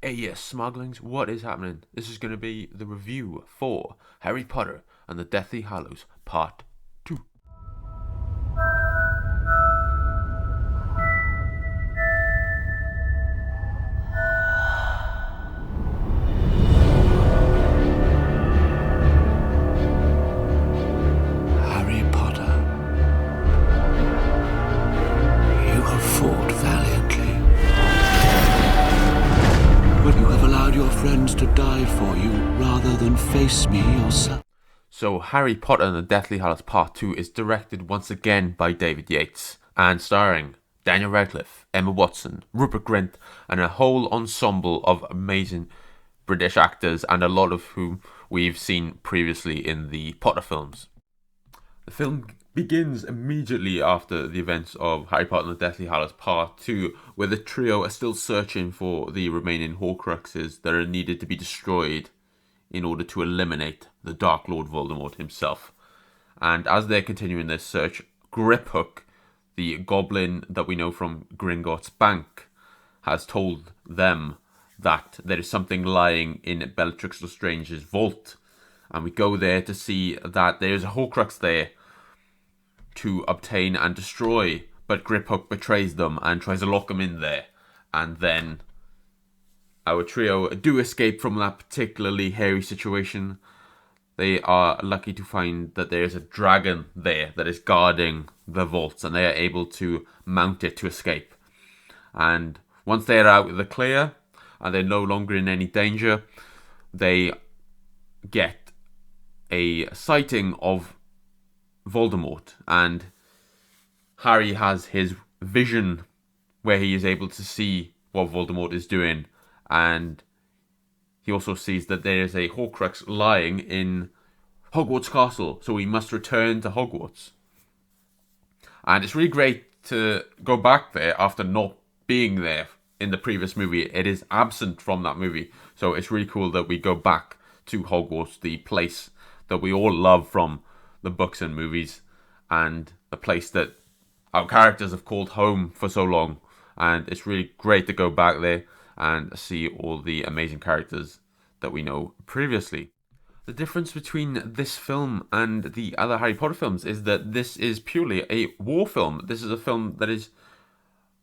Hey, yes, Smuglings, what is happening? This is going to be the review for Harry Potter and the Deathly Hallows Part 2. Harry Potter, you have fought valiantly, but you have allowed your friends to die for you rather than face me yourself. So, Harry Potter and the Deathly Hallows Part 2 is directed once again by David Yates and starring Daniel Radcliffe, Emma Watson, Rupert Grint, and a whole ensemble of amazing British actors, and a lot of whom we've seen previously in the Potter films. The film begins immediately after the events of Harry Potter and the Deathly Hallows Part 2, where the trio are still searching for the remaining Horcruxes that are needed to be destroyed in order to eliminate the Dark Lord Voldemort himself. And as they're continuing this search, Griphook, the goblin that we know from Gringotts Bank, has told them that there is something lying in Bellatrix Lestrange's vault. And we go there to see that there's a Horcrux there to obtain and destroy, but Griphook betrays them and tries to lock them in there. And then our trio do escape from that particularly hairy situation. They are lucky to find that there is a dragon there that is guarding the vaults, and they are able to mount it to escape. And once they are out of the clear and they're no longer in any danger, they get a sighting of Voldemort, and Harry has his vision where he is able to see what Voldemort is doing, and he also sees that there is a Horcrux lying in Hogwarts Castle, so he must return to Hogwarts. And it's really great to go back there after not being there in the previous movie. It is absent from that movie, so it's really cool that we go back to Hogwarts, the place that we all love from the books and movies, and the place that our characters have called home for so long. And it's really great to go back there and see all the amazing characters that we know previously. The difference between this film and the other Harry Potter films is that this is purely a war film. This is a film that is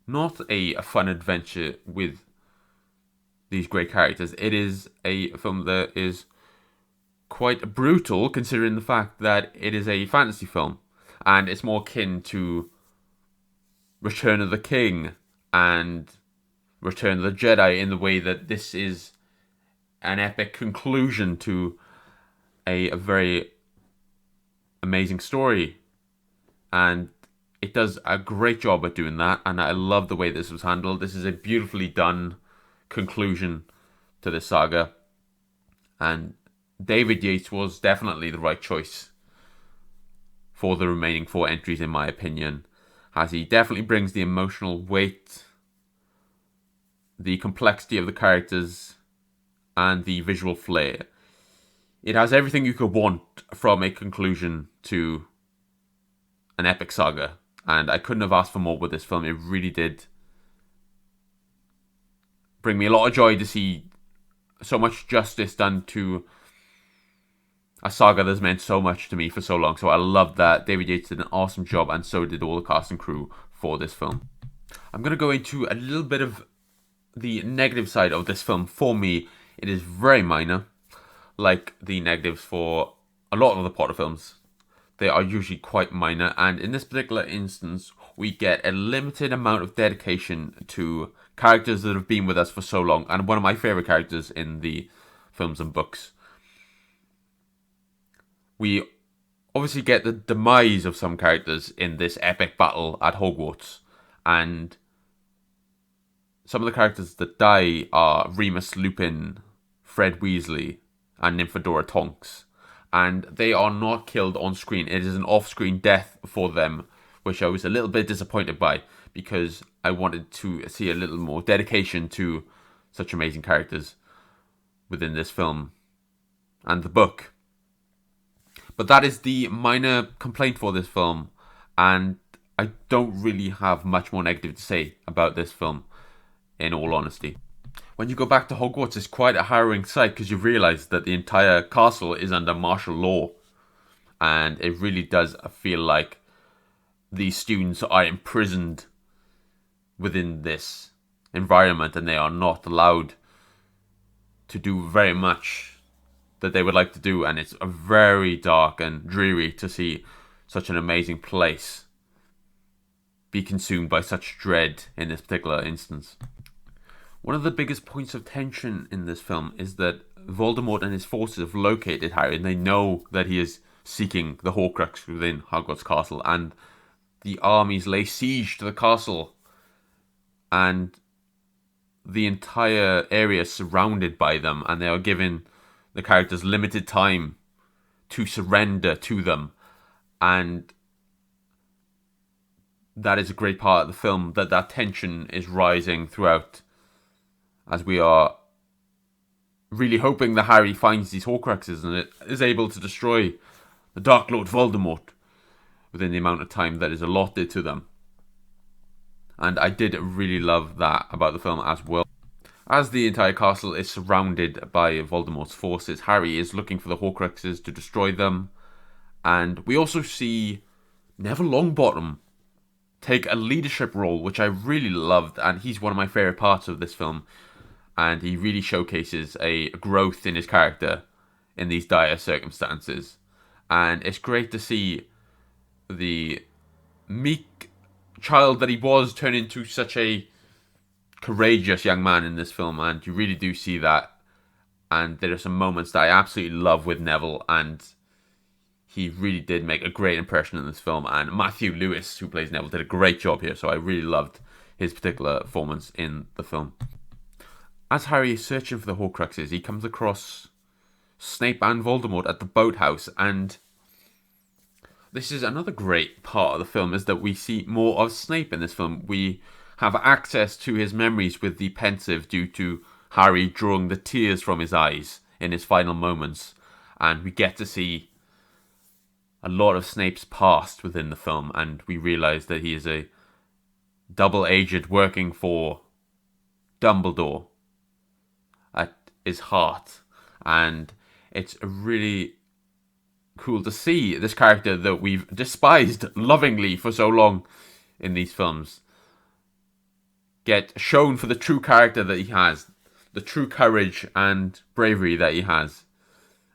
not a fun adventure with these great characters. It is a film that is quite brutal, considering the fact that it is a fantasy film, and it's more akin to Return of the King and Return of the Jedi in the way that this is an epic conclusion to a very amazing story. And it does a great job at doing that, and I love the way this was handled. This is a beautifully done conclusion to this saga, and David Yates was definitely the right choice for the remaining 4 entries, in my opinion, as he definitely brings the emotional weight, the complexity of the characters, and the visual flair. It has everything you could want from a conclusion to an epic saga, and I couldn't have asked for more with this film. It really did bring me a lot of joy to see so much justice done to a saga that's meant so much to me for so long. So I love that. David Yates did an awesome job, and so did all the cast and crew for this film. I'm going to go into a little bit of the negative side of this film. For me, it is very minor, like the negatives for a lot of the Potter films. They are usually quite minor, and in this particular instance, we get a limited amount of dedication to characters that have been with us for so long, and one of my favourite characters in the films and books. We obviously get the demise of some characters in this epic battle at Hogwarts, and some of the characters that die are Remus Lupin, Fred Weasley, and Nymphadora Tonks, and they are not killed on screen. It is an off-screen death for them, which I was a little bit disappointed by, because I wanted to see a little more dedication to such amazing characters within this film and the book. But that is the minor complaint for this film, and I don't really have much more negative to say about this film, in all honesty. When you go back to Hogwarts, it's quite a harrowing sight because you realise that the entire castle is under martial law. And it really does feel like these students are imprisoned within this environment and they are not allowed to do very much that they would like to do. And it's very dark and dreary to see such an amazing place be consumed by such dread in this particular instance. One of the biggest points of tension in this film is that Voldemort and his forces have located Harry and they know that he is seeking the Horcrux within Hogwarts Castle, and the armies lay siege to the castle and the entire area is surrounded by them, and they are given the characters limited time to surrender to them. And that is a great part of the film, that tension is rising throughout as we are really hoping that Harry finds these Horcruxes and it is able to destroy the Dark Lord Voldemort within the amount of time that is allotted to them. And I did really love that about the film as well. As the entire castle is surrounded by Voldemort's forces, Harry is looking for the Horcruxes to destroy them. And we also see Neville Longbottom take a leadership role, which I really loved, and he's one of my favourite parts of this film. And he really showcases a growth in his character in these dire circumstances. And it's great to see the meek child that he was turn into such a courageous young man in this film, and you really do see that. And there are some moments that I absolutely love with Neville, and he really did make a great impression in this film. And Matthew Lewis, who plays Neville, did a great job here, so I really loved his particular performance in the film. As Harry is searching for the Horcruxes, he comes across Snape and Voldemort at the boathouse, and this is another great part of the film, is that we see more of Snape in this film. We have access to his memories with the pensive due to Harry drawing the tears from his eyes in his final moments, and we get to see a lot of Snape's past within the film, and we realise that he is a double agent working for Dumbledore at his heart. And it's really cool to see this character that we've despised lovingly for so long in these films get shown for the true character that he has, the true courage and bravery that he has,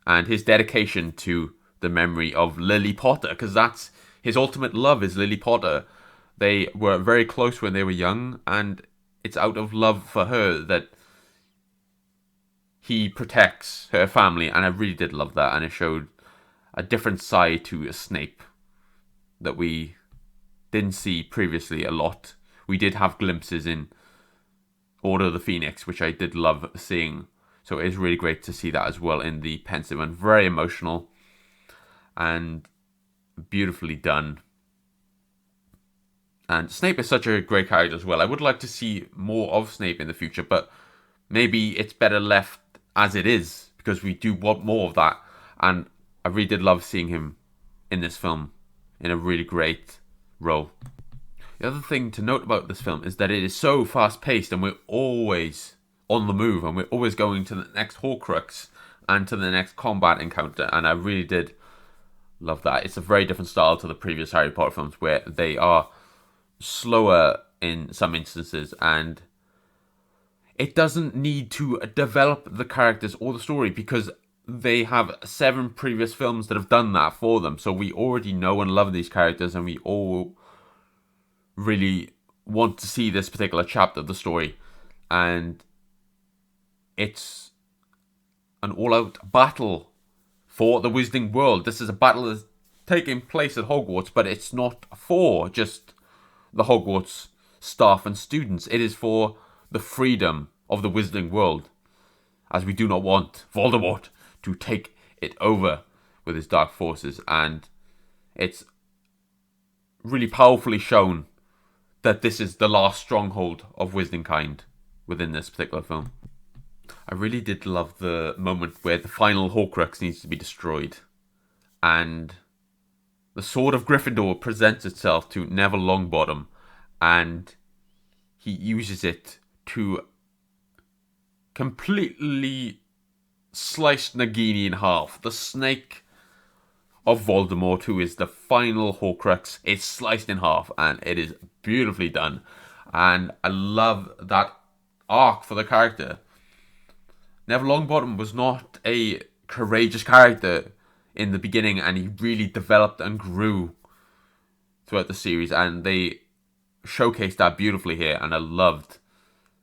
and his dedication to the memory of Lily Potter, because that's his ultimate love, is Lily Potter. They were very close when they were young, and it's out of love for her that he protects her family, and I really did love that, and it showed a different side to Snape that we didn't see previously a lot. We did have glimpses in Order of the Phoenix, which I did love seeing, so it is really great to see that as well in the pensive, and very emotional and beautifully done. And Snape is such a great character as well. I would like to see more of Snape in the future, but maybe it's better left as it is, because we do want more of that. And I really did love seeing him in this film in a really great role. The other thing to note about this film is that it is so fast-paced, and we're always on the move, and we're always going to the next Horcrux and to the next combat encounter, and I really did love that. It's a very different style to the previous Harry Potter films, where they are slower in some instances, and it doesn't need to develop the characters or the story, because they have 7 previous films that have done that for them. So we already know and love these characters, and we all really want to see this particular chapter of the story. And it's an all-out battle for the Wizarding World. This is a battle that's taking place at Hogwarts, but it's not for just the Hogwarts staff and students. It is for the freedom of the Wizarding World, as we do not want Voldemort to take it over with his dark forces. And it's really powerfully shown that this is the last stronghold of Wizarding kind within this particular film. I really did love the moment where the final Horcrux needs to be destroyed, and the Sword of Gryffindor presents itself to Neville Longbottom, and he uses it to completely sliced Nagini in half. The snake of Voldemort, who is the final Horcrux, is sliced in half, and it is beautifully done. And I love that arc for the character. Neville Longbottom was not a courageous character in the beginning, and he really developed and grew throughout the series, and they showcased that beautifully here, and I loved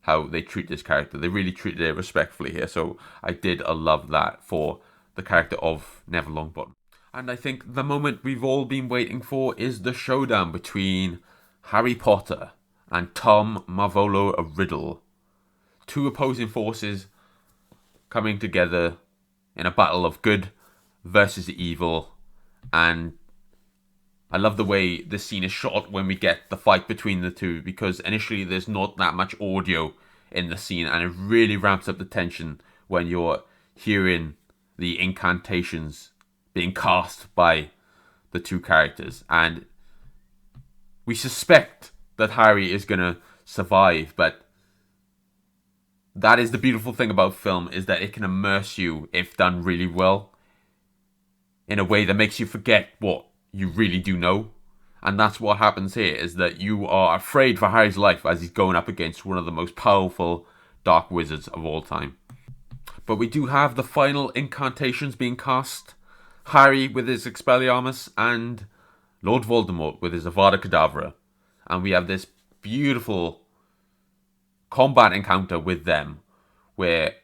how they treat this character. They really treated it respectfully here, so I did love that for the character of Neville Longbottom. And I think the moment we've all been waiting for is the showdown between Harry Potter and Tom Marvolo Riddle. Two opposing forces coming together in a battle of good versus evil. And I love the way this scene is shot when we get the fight between the two, because initially there's not that much audio in the scene, and it really ramps up the tension when you're hearing the incantations being cast by the two characters. And we suspect that Harry is going to survive, but that is the beautiful thing about film, is that it can immerse you if done really well in a way that makes you forget what you really do know. And that's what happens here, is that you are afraid for Harry's life as he's going up against one of the most powerful dark wizards of all time. But we do have the final incantations being cast. Harry with his Expelliarmus and Lord Voldemort with his Avada Kedavra. And we have this beautiful combat encounter with them, where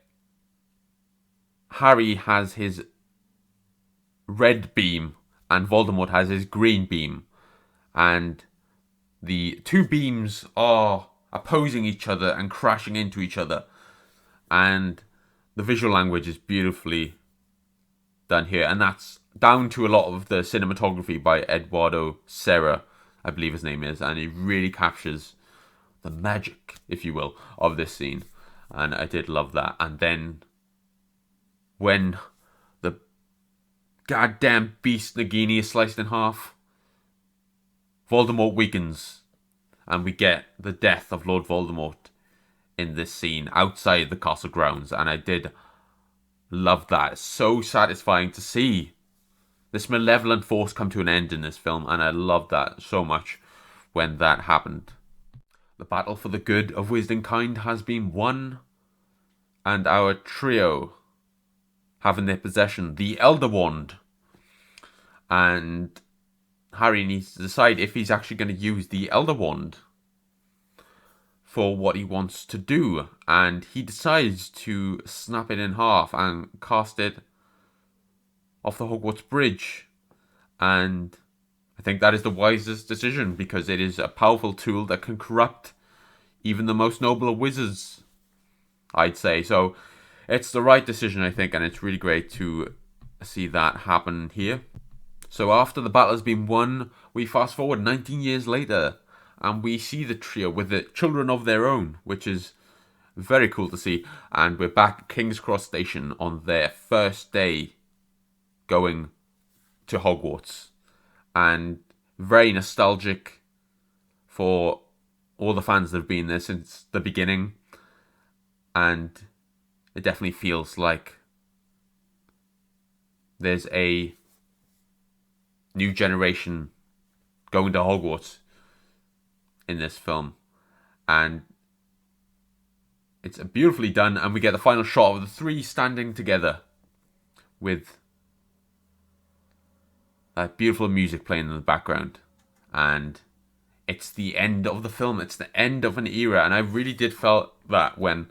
Harry has his red beam and Voldemort has his green beam, and the two beams are opposing each other and crashing into each other, and the visual language is beautifully done here, and that's down to a lot of the cinematography by Eduardo Serra, I believe his name is, and it really captures the magic, if you will, of this scene, and I did love that. And then when the goddamn beast Nagini is sliced in half, Voldemort weakens, and we get the death of Lord Voldemort in this scene outside the castle grounds, and I did love that. It's so satisfying to see this malevolent force come to an end in this film, and I loved that so much when that happened. The battle for the good of Wisdomkind has been won, and our trio have in their possession the Elder Wand, and Harry needs to decide if he's actually going to use the Elder Wand for what he wants to do, and he decides to snap it in half and cast it off the Hogwarts Bridge. And I think that is the wisest decision, because it is a powerful tool that can corrupt even the most noble of wizards, I'd say. So it's the right decision, I think, and it's really great to see that happen here. So after the battle has been won, we fast forward 19 years later, and we see the trio with the children of their own, which is very cool to see. And we're back at King's Cross Station on their first day going to Hogwarts, and very nostalgic for all the fans that have been there since the beginning, and it definitely feels like there's a new generation going to Hogwarts in this film, and it's beautifully done. And we get the final shot of the three standing together with beautiful music playing in the background, and it's the end of the film. It's the end of an era, and I really did feel that when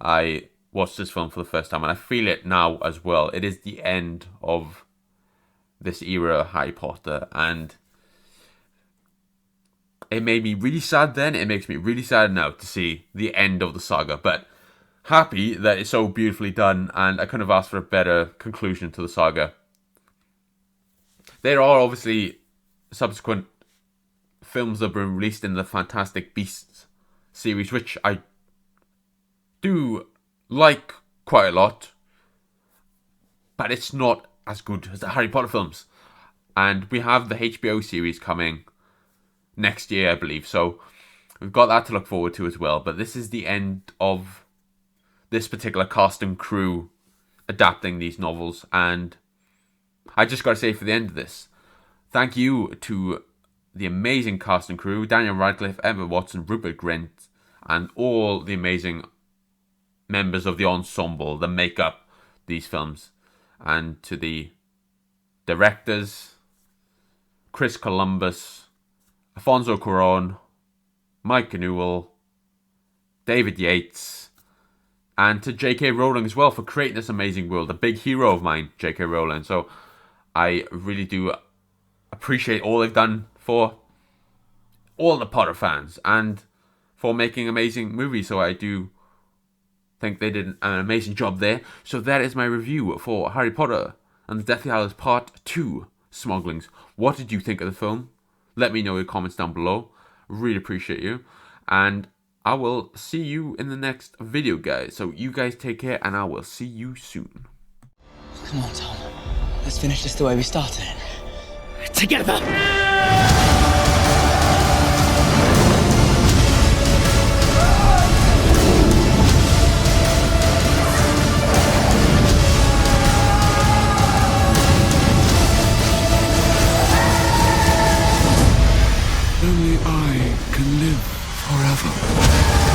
I watched this film for the first time, and I feel it now as well. It is the end of this era of Harry Potter, and it made me really sad then. It makes me really sad now to see the end of the saga, but happy that it's so beautifully done, and I couldn't have asked for a better conclusion to the saga. There are obviously subsequent films that have been released in the Fantastic Beasts series, which I do like quite a lot, but it's not as good as the Harry Potter films. And we have the HBO series coming next year, I believe, so we've got that to look forward to as well. But this is the end of this particular cast and crew adapting these novels. And I just got to say for the end of this, thank you to the amazing cast and crew, Daniel Radcliffe, Emma Watson, Rupert Grint, and all the amazing members of the ensemble that make up these films. And to the directors, Chris Columbus, Alfonso Cuarón, Mike Newell, David Yates, and to J.K. Rowling as well for creating this amazing world. A big hero of mine, J.K. Rowling. So I really do appreciate all they've done for all the Potter fans and for making amazing movies. So I do think they did an amazing job there. So that is my review for Harry Potter and the Deathly Hallows Part 2, Smugglings. What did you think of the film? Let me know in your comments down below. Really appreciate you. And I will see you in the next video, guys. So you guys take care, and I will see you soon. Come on, Tom. Let's finish this the way we started it. Together! Only I can live forever.